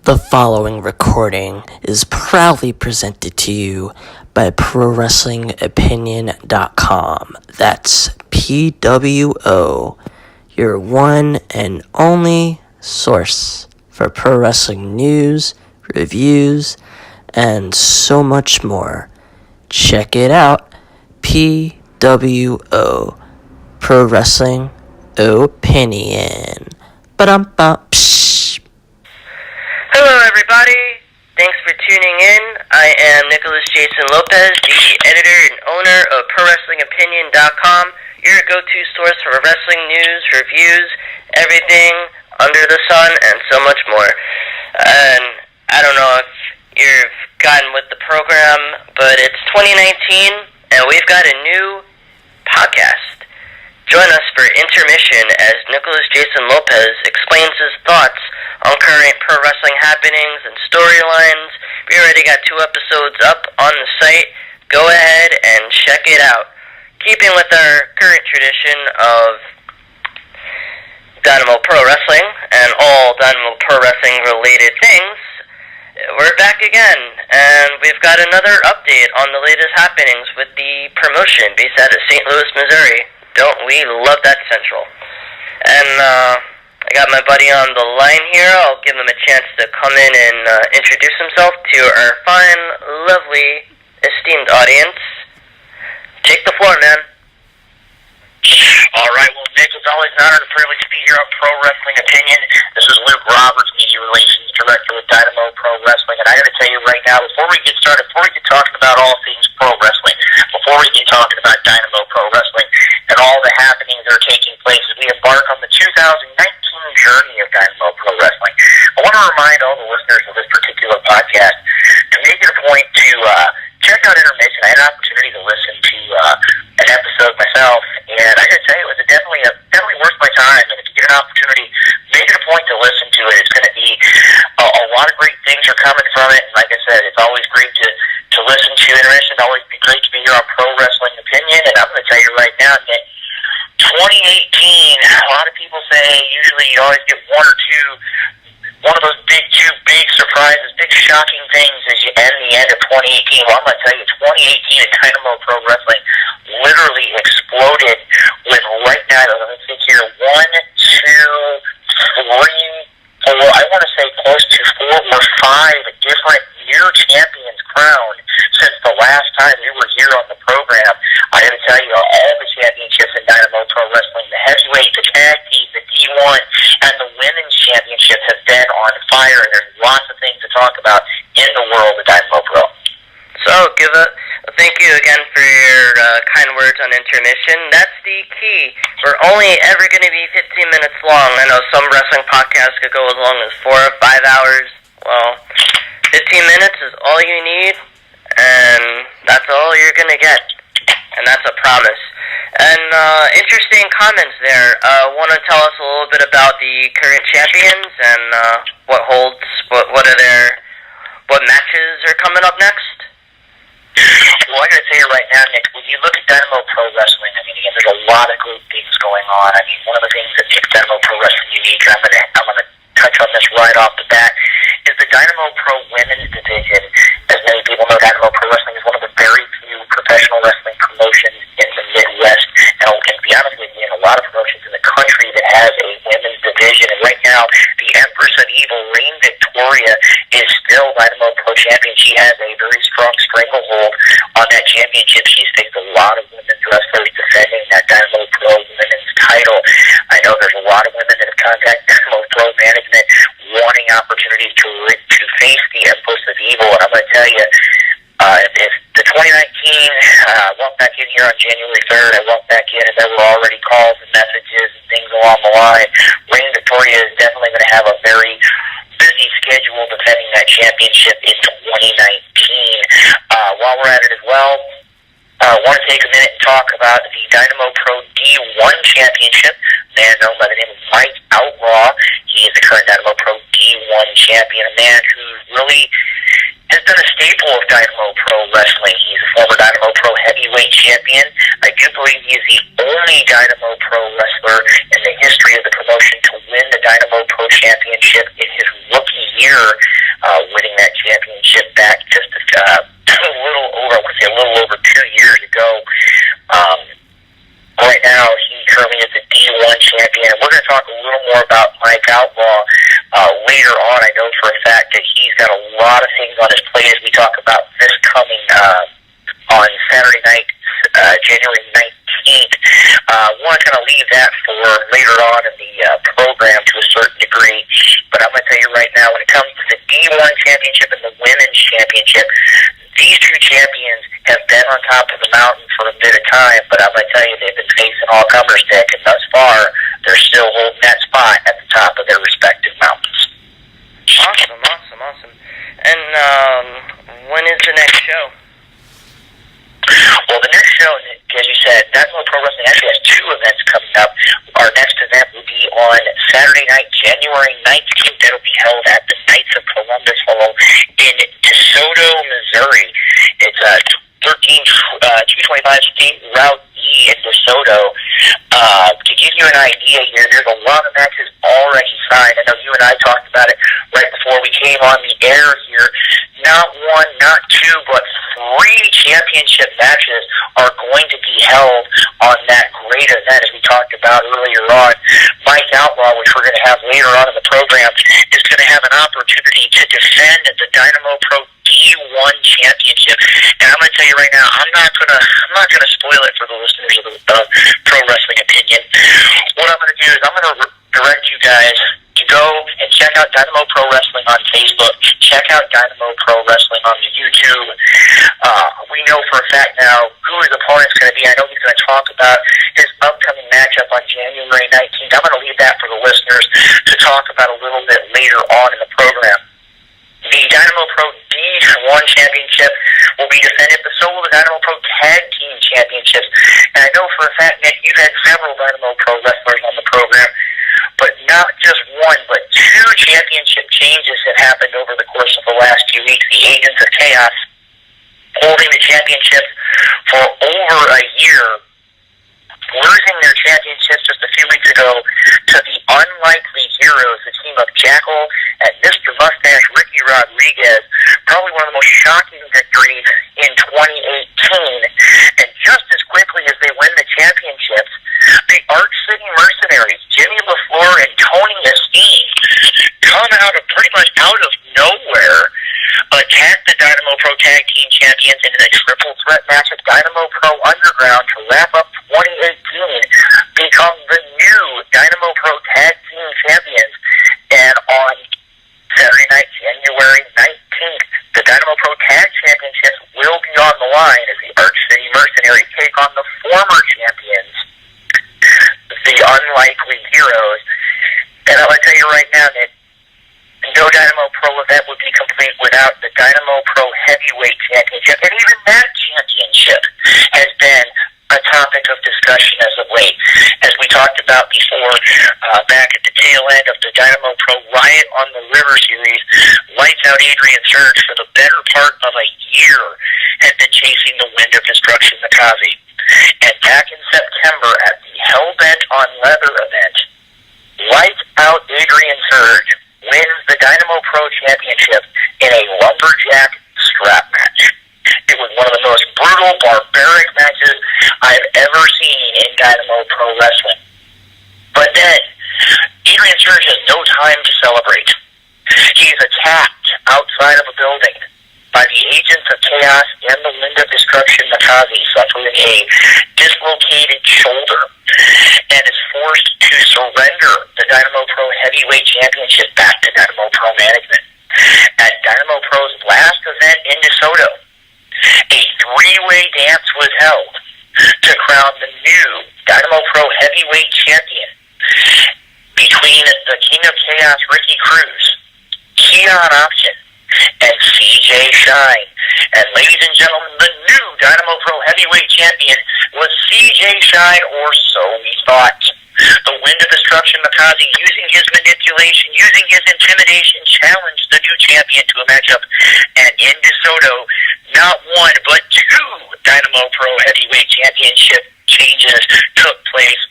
The following recording is proudly presented to you by ProWrestlingOpinion.com. That's PWO, your one and only source for pro wrestling news, reviews, and so much more. Check it out, PWO, Pro Wrestling Opinion. Ba-dum-bum. Hello everybody, thanks for tuning in. I am Nicholas Jason Lopez, the editor and owner of ProWrestlingOpinion.com, your go-to source for wrestling news, reviews, everything under the sun, and so much more. And I don't know if you've gotten with the program, but it's 2019, and we've got a new podcast. Join us for Intermission as Nicholas Jason Lopez explains his thoughts on current pro wrestling happenings and storylines. We already got 2 episodes up on the site. Go ahead and check it out. Keeping with our current tradition of Dynamo Pro Wrestling and all Dynamo Pro Wrestling related things, we're back again, and we've got another update on the latest happenings with the promotion based out of St. Louis, Missouri. Don't we love that Central? And I got my buddy on the line here. I'll give him a chance to come in and introduce himself to our fine, lovely, esteemed audience. Take the floor, man. All right, well, Nick, it's always an honor and privilege to be here on Pro Wrestling Opinion. This is Luke Roberts, Media Relations Director with Dynamo Pro Wrestling, and I got to tell you right now, before we get started, before we get talking about all things pro wrestling, before we get talking about Dynamo Pro Wrestling and all the happenings that are taking place as we embark on the 2019 journey of Dynamo Pro Wrestling, I want to remind all the listeners of this particular podcast to make it a point to check out Intermission. I had an opportunity to listen to an episode myself, and I gotta tell you, it was definitely worth my time. And if you get an opportunity, make it a point to listen to it. It's going to be a lot of great things are coming from it. And like I said, it's always great to listen to Intermission. It's always great to be here on Pro Wrestling Opinion. And I'm going to tell you right now that 2018, a lot of people say usually you always get one of those two big surprises, big shocking things as you end the end of 2018. Well, I'm going to tell you, 2018 at Dynamo Pro Wrestling literally exploded with, right now, let me think here, 1, 2, 3, 4, I want to say close to 4 or 5 different new champions crowned since the last time we were here on the program. I got to tell you, all the championships in Dynamo Pro Wrestling, the heavyweight, the tag team, the D1, and the women's championships have been on fire, and there's lots of things to talk about in the world of Dynamo Pro. So, thank you again for your kind words on intermission. That's the key. We're only ever going to be 15 minutes long. I know some wrestling podcasts could go as long as 4 or 5 hours. Well, 15 minutes is all you need, and that's all you're going to get. And that's a promise. And interesting comments there. Want to tell us a little bit about the current champions and what matches are coming up next? Well, I got to tell you right now, Nick, when you look at Dynamo Pro Wrestling, I mean, again, there's a lot of great things going on. I mean, one of the things that makes Dynamo Pro Wrestling unique, and I'm gonna touch on this right off the bat, is the Dynamo Pro Women's Division. As many people know, Dynamo Pro Wrestling is one of the very few professional wrestling promotions in the Midwest, and to be honest with you, in a lot of promotions in the country that has a women's division. And right now, the Empress of Evil, Reign Victoria, is still Dynamo Pro Champion. She has a very strong stranglehold on that championship. She's faced a lot of women's wrestlers defending that Dynamo Pro women's title. I know there's a lot of women that have contacted Dynamo Pro management wanting opportunities to face the Empress of Evil. And I'm going to tell you, if the 2019, I walked back in here on January 3rd, I walked back in and there were already calls and messages and things along the line. Reign Victoria is definitely going to have a very busy schedule defending that championship in 2019. While we're at it as well, I want to take a minute and talk about the Dynamo Pro D1 Championship, a man known by the name of Mike Outlaw. He is the current Dynamo Pro D1 champion, a man who really has been a staple of Dynamo Pro Wrestling. He's a former Dynamo Pro heavyweight champion. I do believe he is the only Dynamo Pro wrestler in the history of the promotion to win the Dynamo Pro Championship in his rookie year. winning that championship back just a little over, I want to say a little over 2 years ago. Right now, he currently is the D1 champion. We're going to talk a little more about Mike Outlaw later on. I know for a fact that he's got a lot of things on his plate as we talk about this coming on Saturday night, January 19th. I want to kind of leave that for later on in the program to a certain degree. But I'm going to tell you right now, when it comes to the D1 championship and the women's championship, these two champions have been on top of the mountain for a bit of time, but I'm going to tell you, they've been facing all comers, Dick, and thus far, they're still holding that spot at the top of their respective mountains. Awesome. And when is the next show? Well, the next show, as you said, Dynamo Pro Wrestling actually has two events coming up. Our next event will be on Saturday night, January 19th. That'll be held at the Knights of Columbus Hall in DeSoto, Missouri. It's 225 State Route E in DeSoto. To give you an idea here, there's a lot of matches already signed. I know you and I talked about it right before we came on the air here. Not one, not two, but 3 championship matches are going to be held on that great event, as we talked about earlier on. Mike Outlaw, which we're going to have later on in the program, is going to have an opportunity to defend the Dynamo Pro D1 championship. And I'm going to tell you right now, I'm not going to spoil it for the listeners of Pro Wrestling Opinion. What I'm going to do is I'm going to direct you guys to go and check out Dynamo Pro Wrestling on Facebook. Check out Dynamo Pro Wrestling on the YouTube. We know for a fact now who his opponent's going to be. I know he's going to talk about his upcoming matchup on January 19th. I'm going to leave that for the listeners to talk about a little bit later on in the program. The Dynamo Pro D1 Championship will be defended, but so will the Dynamo Pro Tag Team Championships. And I know for a fact, Nick, you've had several Dynamo Pro wrestlers on the program, but not just one, but 2 championship changes have happened over the course of the last few weeks. The Agents of Chaos holding the championship for over a year, losing their championships just a few weeks ago to the Unlikely Heroes, the team of Jackal and Mr. Mustache Ricky Rodriguez. Probably one of the most shocking victories in 2018. And just as quickly as they win the championships, the Arch City Mercenaries, Jimmy LaFleur and Tony Esteem, come out of pretty much out of nowhere, attack the Dynamo Pro Tag Team Champions in a triple threat match at Dynamo Pro Underground to wrap up 2018, become the new Dynamo Pro Tag Team Champions. And on Saturday night, January 19th, the Dynamo Pro Tag Championships will be on the line as the Arch City Mercenaries take on the former champions, the Unlikely Heroes. And I'm going to tell you right now that no Dynamo Pro event would be complete without the Dynamo Pro Heavyweight Championship. And even that championship has been a topic of discussion as of late. As we talked about before, back at the tail end of the Dynamo Pro Riot on the River series, Lights Out Adrian Surge for the better part of a year had been chasing the Wind of Destruction Makazi. And back in September at the Hellbent on Leather event, Lights Out Adrian Surge wins the Dynamo Pro Championship in a lumberjack strap match. It was one of the most brutal, barbaric matches I've ever seen in Dynamo Pro Wrestling. But then, Adrian Surge has no time to celebrate. He's attacked outside of a building by the Agents of Chaos and the Wind of Destruction Makazi, suffering a dislocated shoulder, and is forced to surrender the Dynamo Pro Heavyweight Championship back to Dynamo Pro management. At Dynamo Pro's last event in DeSoto, a 3-way dance was held to crown the new Dynamo Pro Heavyweight Champion between the King of Chaos, Ricky Cruz, Keon Option, and CJ Shine. And ladies and gentlemen, the new Dynamo Pro Heavyweight Champion was CJ Shine, or so we thought. The Wind of Destruction Makazi, using his manipulation, using his intimidation, challenged the new champion to a matchup. And in DeSoto, not one, but 2 Dynamo Pro Heavyweight Championship changes took place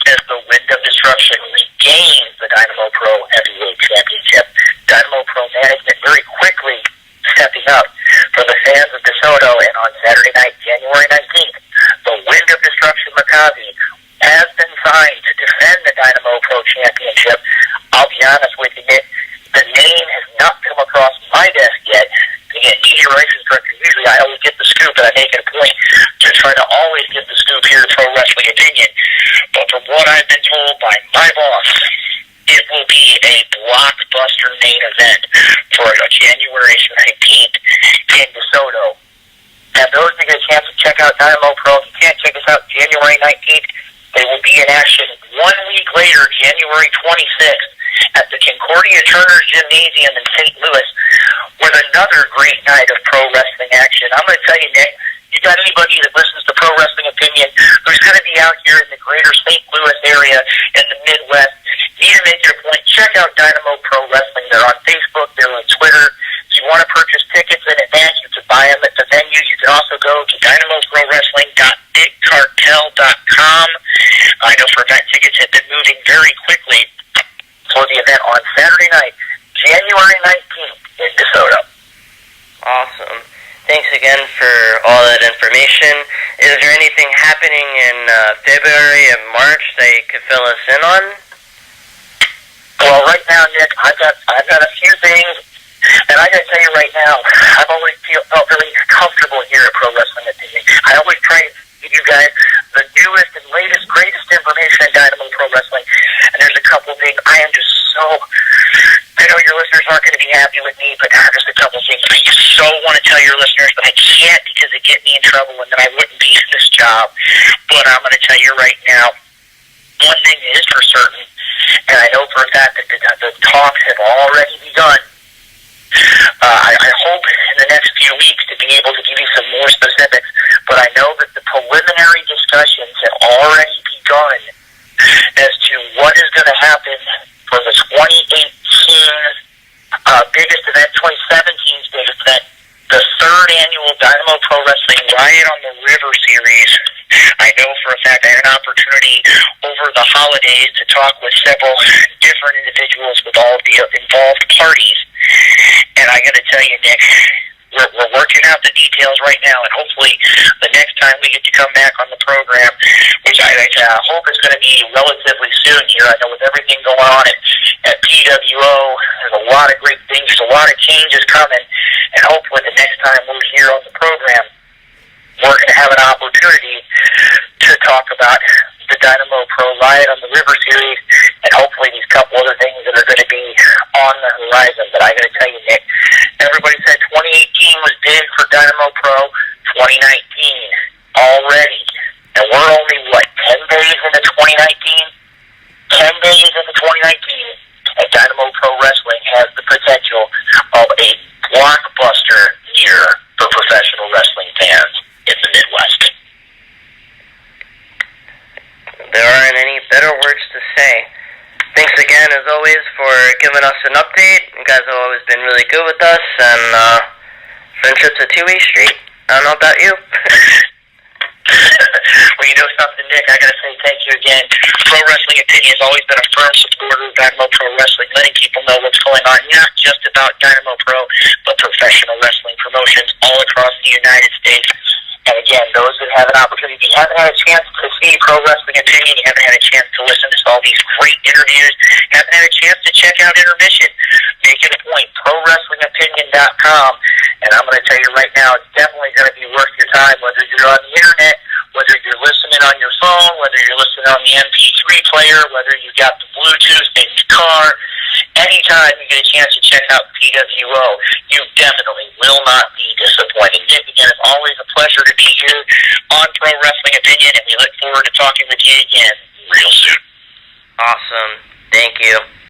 as the Wind of Destruction regains the Dynamo Pro Heavyweight Championship. Dynamo Pro management very quickly stepping up for the fans of DeSoto. And on Saturday night, January 19th, the Wind of Destruction Maccabi has been signed to defend the Dynamo Pro Championship. I'll be honest with you, Nick, the name has not come across my desk yet. Again, media relations director, usually I always get the scoop, and I make it a point to try to always get the scoop here to Pro Wrestling Opinion. But from what I've been told by my boss, it will be a blockbuster main event for January 19th in DeSoto. And those who get a chance to check out Dynamo Pro, if you can't check us out January 19th, they will be in action 1 week later, January 26th, at the Concordia Turner's Gymnasium in St. Louis, with another great night of pro wrestling action. I'm going to tell you, Nick, you got anybody that listens to Pro Wrestling Opinion who's going to be out here in the greater St. Louis area in the Midwest, you need to make your point. Check out Dynamo Pro Wrestling. They're on Facebook. They're on Twitter. If you want to purchase tickets in advance, you can buy them at the venue. You can also go to dynamoprowrestling.bigcartel.com. I know for a fact tickets have been moving very quickly for the event on Saturday night, January 19th in DeSoto. Awesome. Thanks again for all that information. Is there anything happening in February and March that you could fill us in on? Well, right now, Nick, I've got a few things, and I got to tell you right now, I've always felt really comfortable here at Pro Wrestling Opinion. I always try to give you guys the newest and latest, greatest information in Dynamo Pro Wrestling, and there's a couple of things I am just so, I know your listeners aren't going to be happy with me, but just a couple of things I just so want to tell your listeners, but I can't because it get me in trouble, and then I wouldn't be in this job. But I'm going to tell you right now, one thing is for certain, and I know for a fact that the talks have already begun. I hope in the next few weeks to be able to give you some more specifics, but I know that the preliminary discussions have already begun as to what is going to happen for the 2018 biggest event, 2017's biggest event, the third annual Dynamo Pro Wrestling Riot on the River series. I know for a fact I had an opportunity over the holidays to talk with several different individuals with all of the involved parties. And I got to tell you, Nick, we're working out the details right now, and hopefully the next time we get to come back on the program, which I hope is going to be relatively soon here. I know with everything going on at PWO, there's a lot of great things, there's a lot of changes coming, and hopefully the next time we're here on the program, we're going to have an opportunity to talk about the Dynamo Pro Riot on the River series, and hopefully these couple other things that are going to be on the horizon. But I got to tell you, Nick, everybody said 2018 was big for Dynamo Pro. 2019 already, and we're only 10 days into 2019. 10 days into 2019, and Dynamo Pro Wrestling has the potential of a blockbuster year for professional wrestling fans in the Midwest. There aren't any better words to say. Thanks again, as always, for giving us an update. You guys have always been really good with us, and friendship's a two-way street. I don't know about you. Well, you know something, Nick, I got to say thank you again. Pro Wrestling Opinion has always been a firm supporter of Dynamo Pro Wrestling, letting people know what's going on, not just about Dynamo Pro, but professional wrestling promotions all across the United States. And again, those that have an opportunity, if you haven't had a chance to see Pro Wrestling Opinion, you haven't had a chance to listen to all these great interviews, haven't had a chance to check out Intermission, make it a point, ProWrestlingOpinion.com. And I'm going to tell you right now, it's definitely going to be worth your time, whether you're on the internet, whether you're listening on your phone, whether you're listening on the MP3 player, whether you got the Bluetooth in your car. Anytime you get a chance to check out PWO, you definitely will not be disappointed. Nick, again, it's always a pleasure to be here on Pro Wrestling Opinion, and we look forward to talking with you again real soon. Awesome. Thank you.